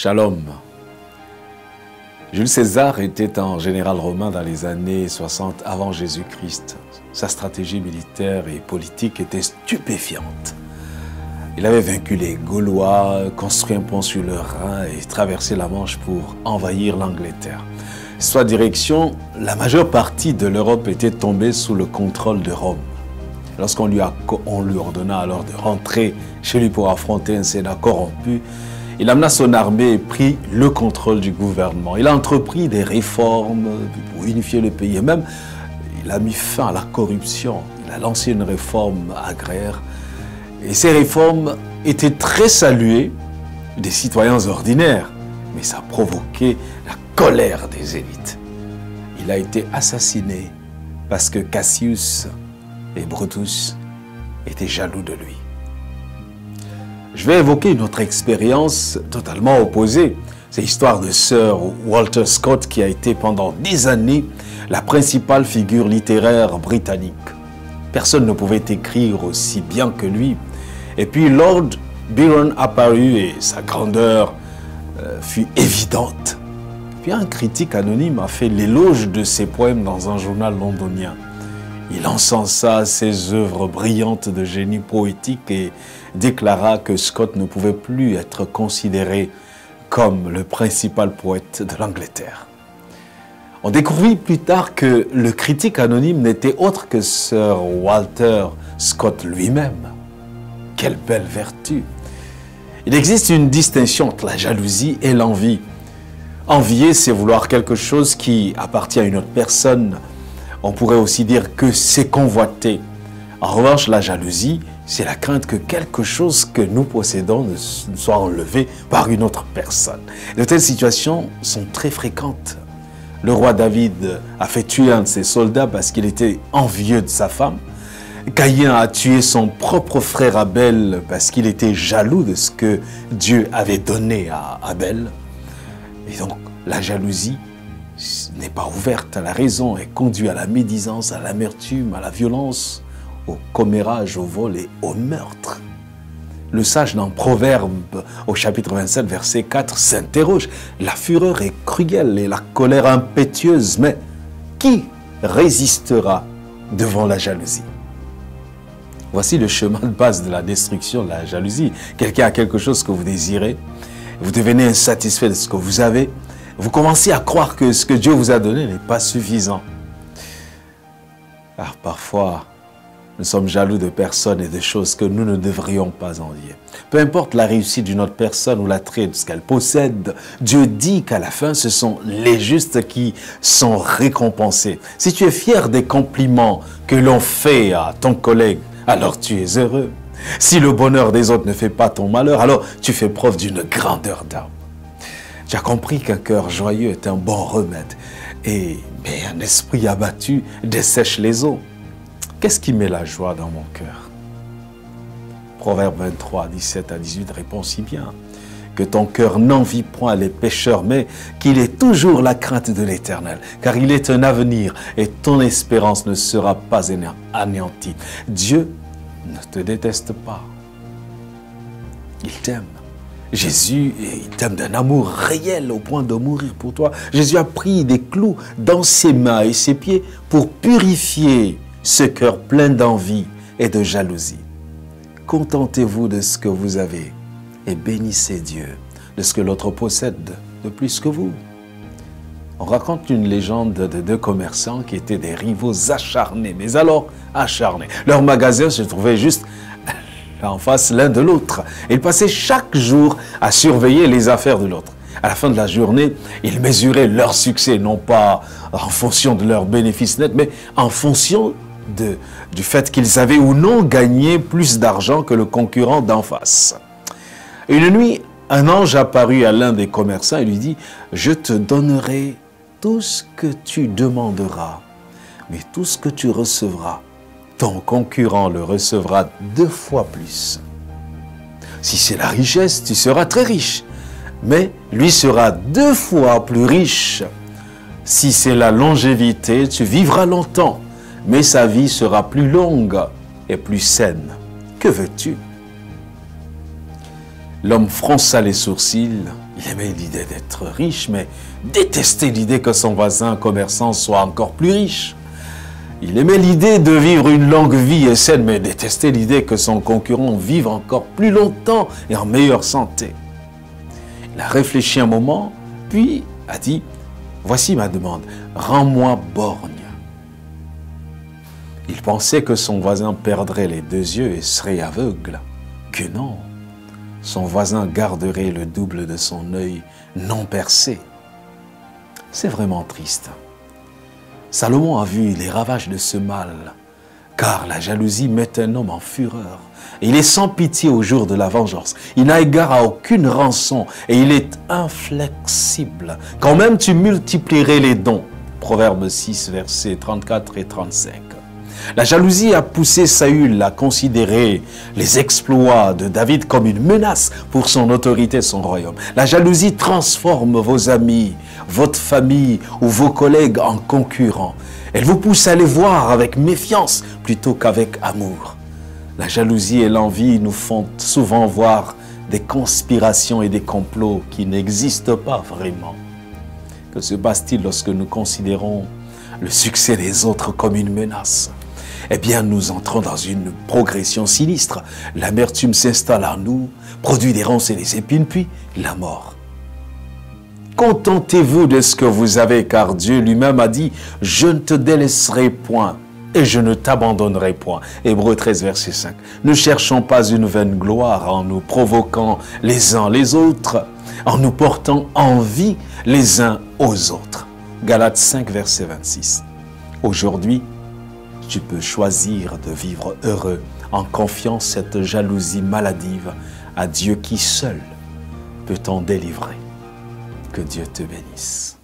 Shalom. Jules César était un général romain dans les années 60 avant Jésus-Christ. Sa stratégie militaire et politique était stupéfiante. Il avait vaincu les Gaulois, construit un pont sur le Rhin et traversé la Manche pour envahir l'Angleterre. Sous sa direction, la majeure partie de l'Europe était tombée sous le contrôle de Rome. Lorsqu'on lui ordonna alors de rentrer chez lui pour affronter un Sénat corrompu, il amena son armée et prit le contrôle du gouvernement. Il a entrepris des réformes pour unifier le pays. Et même, il a mis fin à la corruption. Il a lancé une réforme agraire. Et ces réformes étaient très saluées des citoyens ordinaires. Mais ça a provoqué la colère des élites. Il a été assassiné parce que Cassius et Brutus étaient jaloux de lui. Je vais évoquer une autre expérience totalement opposée. C'est l'histoire de Sir Walter Scott qui a été pendant des années la principale figure littéraire britannique. Personne ne pouvait écrire aussi bien que lui. Et puis Lord Byron apparut et sa grandeur fut évidente. Puis un critique anonyme a fait l'éloge de ses poèmes dans un journal londonien. Il encensa ses œuvres brillantes de génie poétique et déclara que Scott ne pouvait plus être considéré comme le principal poète de l'Angleterre. On découvrit plus tard que le critique anonyme n'était autre que Sir Walter Scott lui-même. Quelle belle vertu! Il existe une distinction entre la jalousie et l'envie. Envier, c'est vouloir quelque chose qui appartient à une autre personne. On pourrait aussi dire que c'est convoiter. En revanche, la jalousie, c'est la crainte que quelque chose que nous possédons ne soit enlevé par une autre personne. De telles situations sont très fréquentes. Le roi David a fait tuer un de ses soldats parce qu'il était envieux de sa femme. Caïn a tué son propre frère Abel parce qu'il était jaloux de ce que Dieu avait donné à Abel. Et donc, la jalousie n'est pas ouverte à la raison et conduit à la médisance, à l'amertume, à la violence, au commérage, au vol et au meurtre. Le sage dans Proverbe, au chapitre 27, verset 4, s'interroge. La fureur est cruelle et la colère impétueuse, mais qui résistera devant la jalousie? Voici le chemin de base de la destruction de la jalousie. Quelqu'un a quelque chose que vous désirez, vous devenez insatisfait de ce que vous avez, vous commencez à croire que ce que Dieu vous a donné n'est pas suffisant. Alors parfois, nous sommes jaloux de personnes et de choses que nous ne devrions pas envier. Peu importe la réussite d'une autre personne ou l'attrait de ce qu'elle possède, Dieu dit qu'à la fin, ce sont les justes qui sont récompensés. Si tu es fier des compliments que l'on fait à ton collègue, alors tu es heureux. Si le bonheur des autres ne fait pas ton malheur, alors tu fais preuve d'une grandeur d'âme. Tu as compris qu'un cœur joyeux est un bon remède. Mais un esprit abattu dessèche les eaux. Qu'est-ce qui met la joie dans mon cœur? Proverbe 23, 17 à 18 répond si bien. Que ton cœur n'envie point les pécheurs, mais qu'il ait toujours la crainte de l'Éternel. Car il est un avenir et ton espérance ne sera pas anéantie. Dieu ne te déteste pas. Il t'aime. Jésus, il t'aime d'un amour réel au point de mourir pour toi. Jésus a pris des clous dans ses mains et ses pieds pour purifier ce cœur plein d'envie et de jalousie. Contentez-vous de ce que vous avez et bénissez Dieu de ce que l'autre possède de plus que vous. On raconte une légende de deux commerçants qui étaient des rivaux acharnés, mais alors acharnés. Leur magasin se trouvait juste en face l'un de l'autre. Ils passaient chaque jour à surveiller les affaires de l'autre. À la fin de la journée, ils mesuraient leur succès, non pas en fonction de leurs bénéfices nets, mais en fonction du fait qu'ils avaient ou non gagné plus d'argent que le concurrent d'en face. Une nuit, un ange apparut à l'un des commerçants et lui dit « Je te donnerai tout ce que tu demanderas, mais tout ce que tu recevras, ton concurrent le recevra 2 fois plus. Si c'est la richesse, tu seras très riche, mais lui sera 2 fois plus riche. Si c'est la longévité, tu vivras longtemps, mais sa vie sera plus longue et plus saine. Que veux-tu? L'homme fronça les sourcils. Il aimait l'idée d'être riche, mais détestait l'idée que son voisin commerçant soit encore plus riche. Il aimait l'idée de vivre une longue vie et saine, mais détestait l'idée que son concurrent vive encore plus longtemps et en meilleure santé. Il a réfléchi un moment, puis a dit, « Voici ma demande, rends-moi borgne. » Il pensait que son voisin perdrait les deux yeux et serait aveugle. Que non, son voisin garderait le double de son œil non percé. C'est vraiment triste. Salomon a vu les ravages de ce mal, car la jalousie met un homme en fureur. Et il est sans pitié au jour de la vengeance. Il n'a égard à aucune rançon et il est inflexible. Quand même tu multiplierais les dons. Proverbe 6, versets 34 et 35. La jalousie a poussé Saül à considérer les exploits de David comme une menace pour son autorité et son royaume. La jalousie transforme vos amis, votre famille ou vos collègues en concurrents. Elle vous pousse à les voir avec méfiance plutôt qu'avec amour. La jalousie et l'envie nous font souvent voir des conspirations et des complots qui n'existent pas vraiment. Que se passe-t-il lorsque nous considérons le succès des autres comme une menace? Eh bien, nous entrons dans une progression sinistre. L'amertume s'installe en nous, produit des ronces et des épines, puis la mort. Contentez-vous de ce que vous avez, car Dieu lui-même a dit « Je ne te délaisserai point et je ne t'abandonnerai point ». Hébreux 13, verset 5. Ne cherchons pas une vaine gloire en nous provoquant les uns les autres, en nous portant envie les uns aux autres. Galates 5, verset 26. Aujourd'hui, tu peux choisir de vivre heureux en confiant cette jalousie maladive à Dieu qui seul peut t'en délivrer. Que Dieu te bénisse.